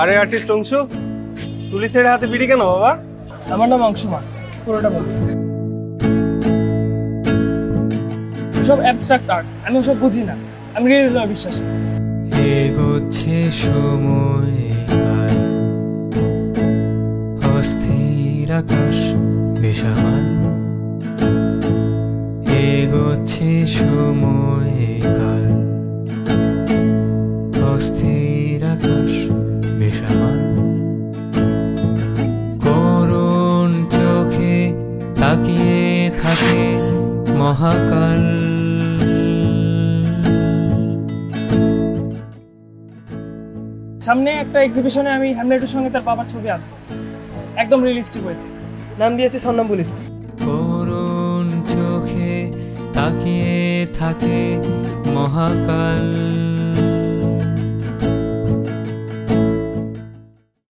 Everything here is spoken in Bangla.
আরে আর্টিস্ট অংশু, তুলি ছেড়ে হাতে বিড়ি কেন বাবা? আমার নাম অংশুমান, পুরোটা বল। সব অ্যাবস্ট্রাক্ট আর্ট, আমি ওসব বুঝি না, আমি রিয়েলিজমে বিশ্বাসী। এগোচ্ছে সময় কাল, অস্থির আকাশ বেসামাল। এগোচ্ছে সময় কাল, অস্থির আকাশ বেসামাল। করুণ চোখে তাকিয়ে থাকে মহাকাল। সামনে একটা এক্সিবিশনে আমি হ্যামলেটের সঙ্গে তার বাবার ছবি আঁকবো, একদম রিয়েলিস্টিক ওয়েতে। নাম দিয়েছি সন্নামবুলিশ। করুণ চোখে তাকিয়ে থাকে মহাকাল।